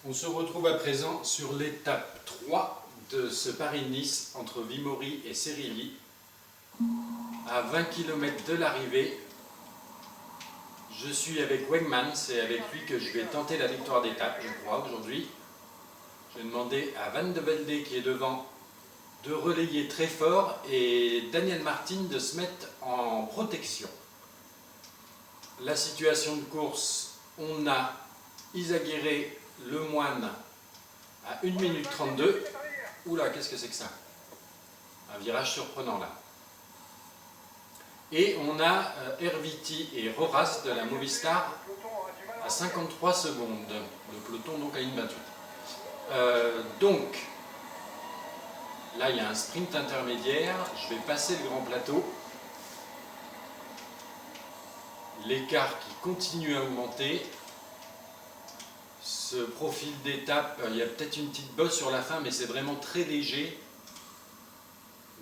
On se retrouve à présent sur l'étape 3 de ce Paris-Nice entre Vimory et Sérilly. À 20 km de l'arrivée, je suis avec Wegman, c'est avec lui que je vais tenter la victoire d'étape, je crois, aujourd'hui. Je vais demander à Van de Velde, qui est devant, de relayer très fort et Daniel Martin de se mettre en protection. La situation de course, on a Izaguirre Lemoine à 1 minute 32. Oula, qu'est-ce que c'est que ça? Un virage surprenant là. Et on a Erviti et Roras de la Movistar à 53 secondes. Le peloton donc à 1,28. Donc, là il y a un sprint intermédiaire. Je vais passer le grand plateau. L'écart qui continue à augmenter. Ce profil d'étape, il y a peut-être une petite bosse sur la fin, mais c'est vraiment très léger.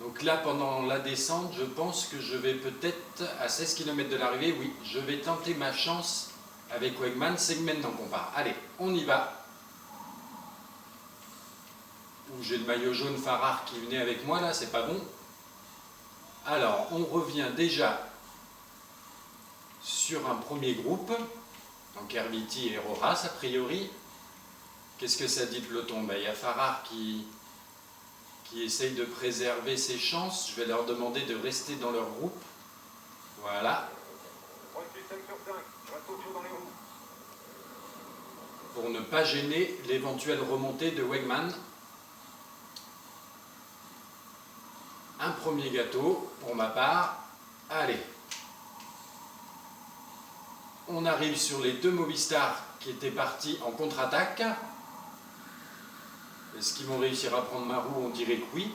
Donc là, pendant la descente, je pense que je vais peut-être, à 16 km de l'arrivée, oui, je vais tenter ma chance avec Wegman. C'est maintenant qu'on part. Allez, on y va. Où j'ai le maillot jaune Farrar qui venait avec moi, là, c'est pas bon. Alors, on revient déjà sur un premier groupe. Donc Erviti et Roras, a priori. Qu'est-ce que ça dit le peloton? Il y a Farrar qui essaye de préserver ses chances. Je vais leur demander de rester dans leur groupe. Voilà. Pour ne pas gêner l'éventuelle remontée de Wegman. Un premier gâteau pour ma part. Allez. On arrive sur les deux Movistar qui étaient partis en contre-attaque. Est-ce qu'ils vont réussir à prendre ma roue? On dirait que oui.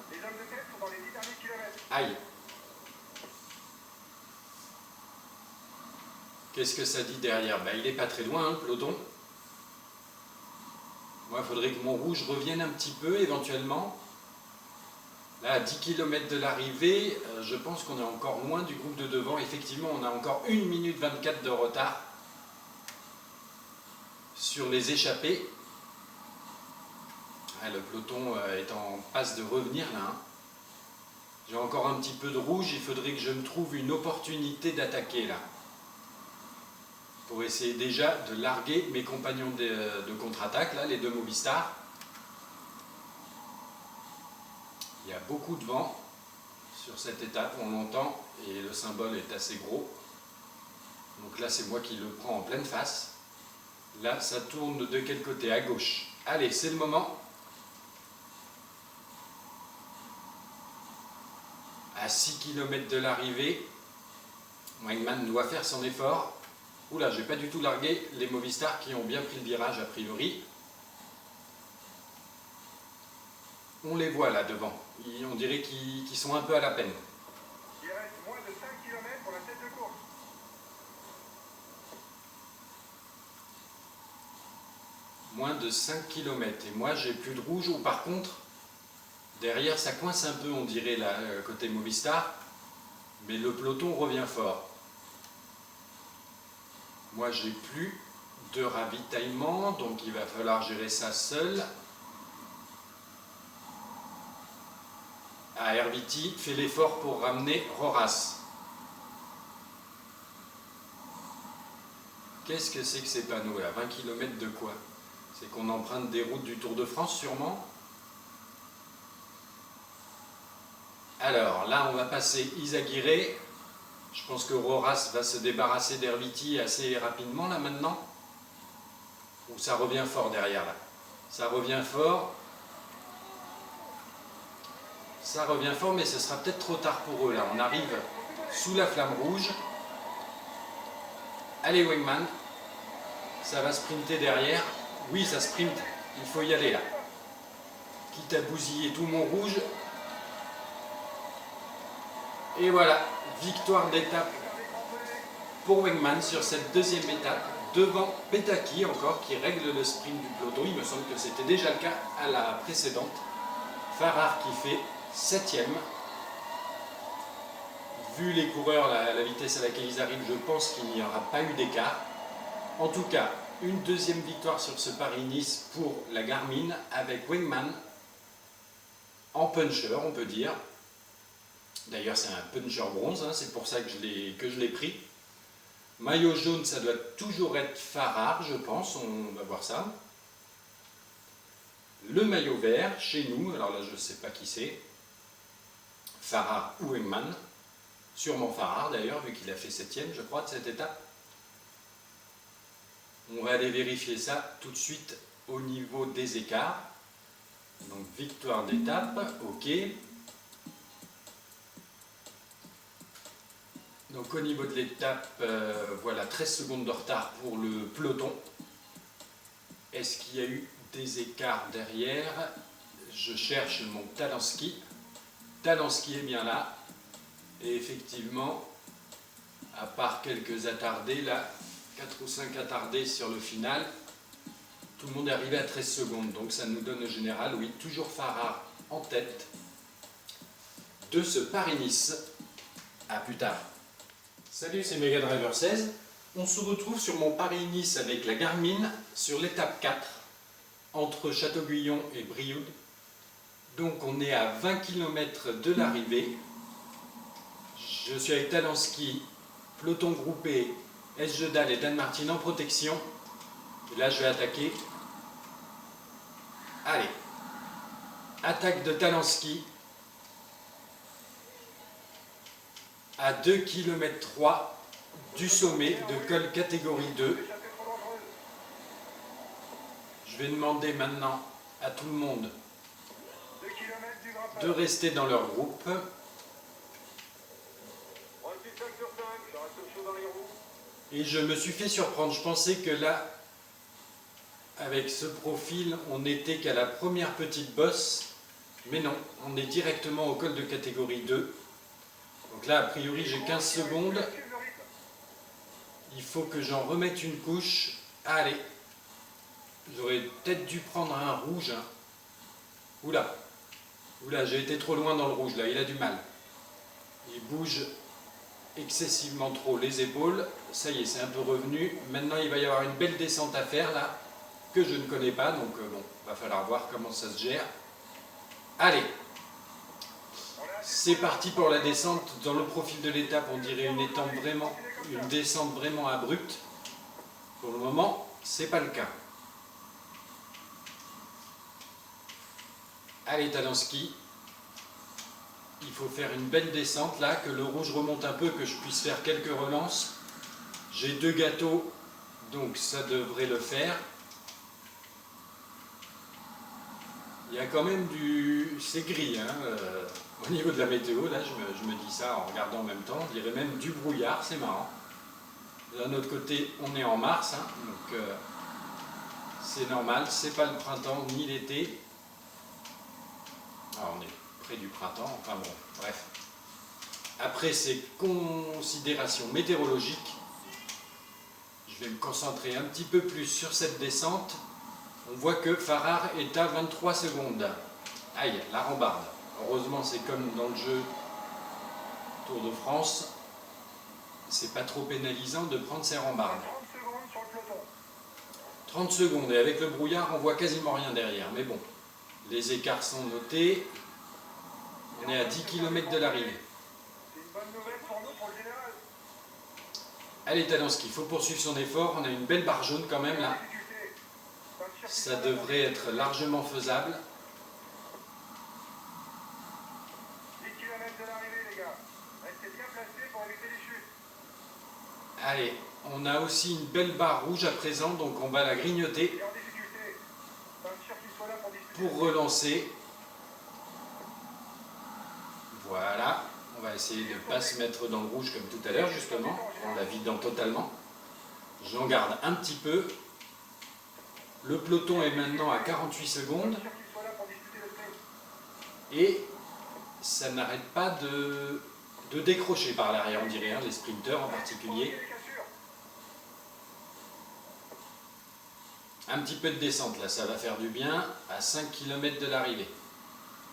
Les hommes de tête sont dans les 10 derniers kilomètres. Aïe. Qu'est-ce que ça dit derrière? Il n'est pas très loin, le peloton. Moi, il faudrait que mon rouge revienne un petit peu, éventuellement. Là, à 10 km de l'arrivée, je pense qu'on est encore loin du groupe de devant. Effectivement, on a encore 1 minute 24 de retard sur les échappés. Ah, le peloton est en passe de revenir là. J'ai encore un petit peu de rouge, il faudrait que je me trouve une opportunité d'attaquer là. Pour essayer déjà de larguer mes compagnons de contre-attaque, là, les deux Movistar. Il y a beaucoup de vent sur cette étape, on l'entend, et le symbole est assez gros. Donc là, c'est moi qui le prends en pleine face. Là, ça tourne de quel côté? À gauche. Allez, c'est le moment. À 6 km de l'arrivée, Wegman doit faire son effort. Oula, j'ai pas du tout largué les Movistar qui ont bien pris le virage a priori. On les voit là devant. On dirait qu'ils sont un peu à la peine. Il reste moins de 5 km pour la tête de course. Moins de 5 km. Et moi, j'ai plus de rouge. Ou par contre, derrière, ça coince un peu, on dirait, là, côté Movistar. Mais le peloton revient fort. Moi, j'ai plus de ravitaillement, donc il va falloir gérer ça seul. Ah, Erviti fait l'effort pour ramener Roras. Qu'est-ce que c'est que ces panneaux là? 20 km de quoi? C'est qu'on emprunte des routes du Tour de France sûrement? Alors là, on va passer Izaguirre. Je pense que Roras va se débarrasser d'Erviti assez rapidement là maintenant. Ou ça revient fort derrière là? Ça revient fort. Ça revient fort, mais ce sera peut-être trop tard pour eux là. On arrive sous la flamme rouge. Allez Wegman. Ça va sprinter derrière. Oui, ça sprint. Il faut y aller là. Quitte à bousiller tout mon rouge. Et voilà, victoire d'étape pour Wegman sur cette deuxième étape, devant Petaki encore qui règle le sprint du peloton. Il me semble que c'était déjà le cas à la précédente. Farrar qui fait 7e. Vu les coureurs, la vitesse à laquelle ils arrivent, je pense qu'il n'y aura pas eu d'écart. En tout cas, Une deuxième victoire sur ce Paris-Nice pour la Garmin avec Wingman en puncher, on peut dire. D'ailleurs, c'est un puncher bronze, hein, c'est pour ça que je l'ai pris. Maillot jaune, ça doit toujours être Farrar, je pense, on va voir ça. Le maillot vert, chez nous, alors là je ne sais pas qui c'est, Farrar ou Wingman, sûrement Farrar d'ailleurs, vu qu'il a fait 7ème, je crois, de cette étape. On va aller vérifier ça tout de suite au niveau des écarts. Donc victoire d'étape, ok. Donc au niveau de l'étape, voilà, 13 secondes de retard pour le peloton. Est-ce qu'il y a eu des écarts derrière? Je cherche mon Talansky. Talansky est bien là. Et effectivement, à part quelques attardés, là, 4 ou 5 attardés sur le final, tout le monde est arrivé à 13 secondes. Donc ça nous donne au général, oui, toujours Farrar en tête de ce Paris-Nice. À plus tard. Salut, c'est Mega Driver 16. On se retrouve sur mon Paris-Nice avec la Garmin sur l'étape 4 entre Château-Guyon et Brioude. Donc on est à 20 km de l'arrivée. Je suis avec Talansky, peloton groupé, S. Jedal et Dan Martin en protection. Et là je vais attaquer. Allez, attaque de Talansky à 2 km 3 du sommet de col catégorie 2. Je vais demander maintenant à tout le monde de rester dans leur groupe. Et je me suis fait surprendre. Je pensais que là, avec ce profil, on n'était qu'à la première petite bosse. Mais non, on est directement au col de catégorie 2. Donc là, a priori, j'ai 15 secondes. Il faut que j'en remette une couche. Allez. J'aurais peut-être dû prendre un rouge. Hein. Oula. Oula, j'ai été trop loin dans le rouge, là. Il a du mal. Il bouge excessivement trop les épaules. Ça y est, c'est un peu revenu. Maintenant, il va y avoir une belle descente à faire, là, que je ne connais pas. Donc, bon, va falloir voir comment ça se gère. Allez. C'est parti pour la descente. Dans le profil de l'étape, on dirait une descente vraiment abrupte. Pour le moment, c'est pas le cas. Allez, Talansky. Il faut faire une belle descente là, que le rouge remonte un peu, que je puisse faire quelques relances. J'ai 2 gâteaux, donc ça devrait le faire. Il y a quand même c'est gris, hein, au niveau de la météo, là je me dis ça en regardant en même temps, je dirais même du brouillard, c'est marrant. D'un autre côté, on est en mars, hein, donc c'est normal, c'est pas le printemps ni l'été. On est près du printemps, enfin bon, bref. Après ces considérations météorologiques, je vais me concentrer un petit peu plus sur cette descente. On voit que Farrar est à 23 secondes. Aïe, la rambarde. Heureusement, c'est comme dans le jeu Tour de France. C'est pas trop pénalisant de prendre ces rambardes. 30 secondes sur le peloton. 30 secondes, et avec le brouillard, on voit quasiment rien derrière. Mais bon, les écarts sont notés. On est à 10 km de l'arrivée. C'est une bonne nouvelle pour nous, pour le général. Allez, Talansky, il faut poursuivre son effort. On a une belle barre jaune quand même là. Ça devrait être largement faisable. 10 km de l'arrivée, les gars. Restez bien placés pour éviter les chutes. Allez, on a aussi une belle barre rouge à présent, donc on va la grignoter Et en difficulté. Pas sûr qu'il soit là pour discuter. pour relancer. Voilà, on va essayer de ne pas se mettre dans le rouge comme tout à l'heure justement, en la vidant totalement. J'en garde un petit peu. Le peloton est maintenant à 48 secondes. Pas sûr qu'il soit là pour discuter le sprint. Et ça n'arrête pas de décrocher par l'arrière, on dirait, hein, les sprinteurs en particulier. Un petit peu de descente là, ça va faire du bien à 5 km de l'arrivée.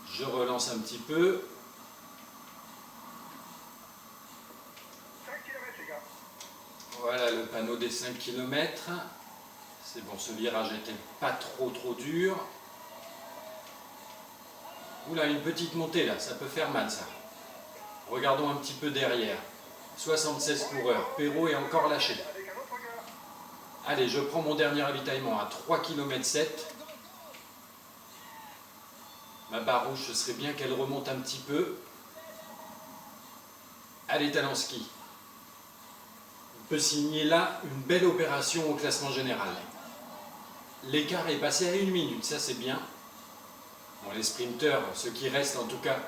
Je relance un petit peu. 5 km, les gars. Voilà le panneau des 5 km. C'est bon, ce virage n'était pas trop dur. Oula, une petite montée là, ça peut faire mal ça. Regardons un petit peu derrière. 76 coureurs, Perrault est encore lâché. Avec un autre gars. Allez, je prends mon dernier ravitaillement à 3 km 7. Ma barre rouge, ce serait bien qu'elle remonte un petit peu. Allez, Talanski. On peut signer là une belle opération au classement général. L'écart est passé à 1 minute, ça c'est bien. Bon, les sprinteurs, ceux qui restent en tout cas,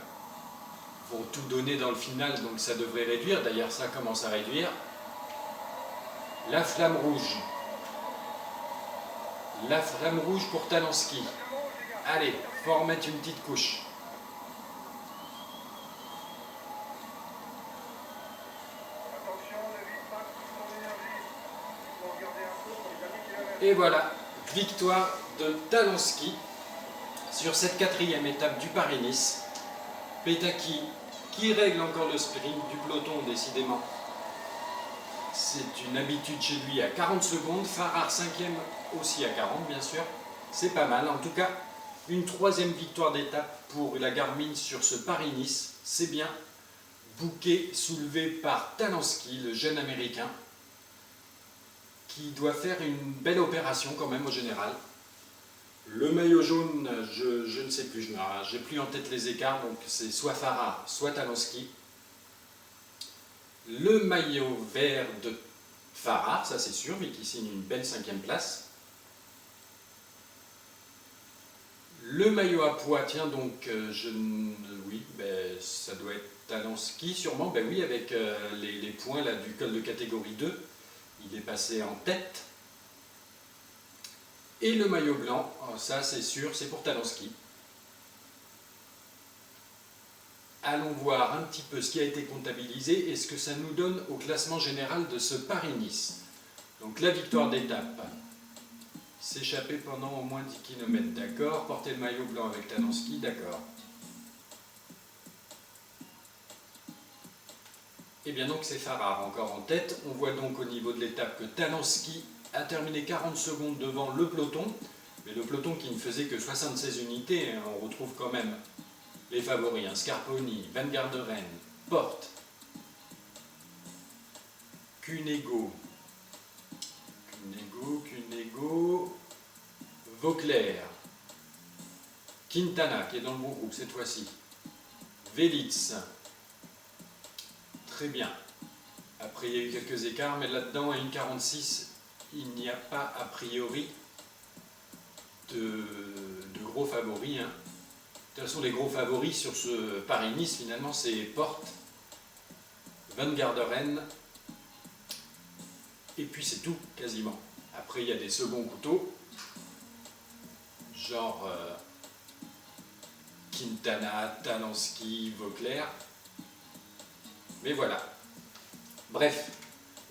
vont tout donner dans le final, donc ça devrait réduire. D'ailleurs, ça commence à réduire. La flamme rouge. La flamme rouge pour Talanski. Allez, faut en remettre une petite couche. Attention, ne vide pas toute ton énergie. Il faut regarder un peu pour les derniers kilomètres. Et voilà, victoire de Talanski sur cette 4e étape du Paris-Nice. Petacchi qui règle encore le sprint du peloton, décidément. C'est une habitude chez lui à 40 secondes. Farrar 5e aussi à 40, bien sûr. C'est pas mal. En tout cas, une 3e victoire d'étape pour la Garmin sur ce Paris-Nice. C'est bien. Bouquet soulevé par Talanski, le jeune américain, qui doit faire une belle opération quand même au général. Le maillot jaune, je ne sais plus, je n'ai plus en tête les écarts, donc c'est soit Farrar, soit Talanski. Le maillot vert de Farrar, ça c'est sûr, mais qui signe une belle 5e place. Le maillot à pois, tiens donc, oui, ça doit être Talanski sûrement, oui, avec les points là, du col de catégorie 2, il est passé en tête. Et le maillot blanc, ça c'est sûr, c'est pour Talanski. Allons voir un petit peu ce qui a été comptabilisé et ce que ça nous donne au classement général de ce Paris-Nice. Donc la victoire d'étape. S'échapper pendant au moins 10 km, d'accord. Porter le maillot blanc avec Talanski, d'accord. Et bien donc c'est Farrar encore en tête. On voit donc au niveau de l'étape que Talanski a terminé 40 secondes devant le peloton. Mais le peloton qui ne faisait que 76 unités, on retrouve quand même les favoris, Scarponi, Van Garderen, Porte, Cunego, Vauclair, Quintana qui est dans le bon groupe cette fois-ci, Velits, très bien. Après il y a eu quelques écarts, mais là-dedans à 1,46, il n'y a pas a priori de gros favoris. De toute façon, les gros favoris sur ce Paris-Nice, finalement, c'est Porte, Van Garderen, et puis c'est tout, quasiment. Après, il y a des seconds couteaux, genre Quintana, Talanski, Vauclair. Mais voilà. Bref,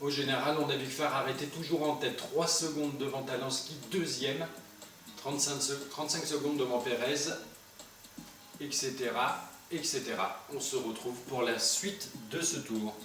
au général, on a vu que Farrar était toujours en tête, 3 secondes devant Talanski, 2e, 35 secondes devant Pérez, etc., etc. On se retrouve pour la suite de ce tour.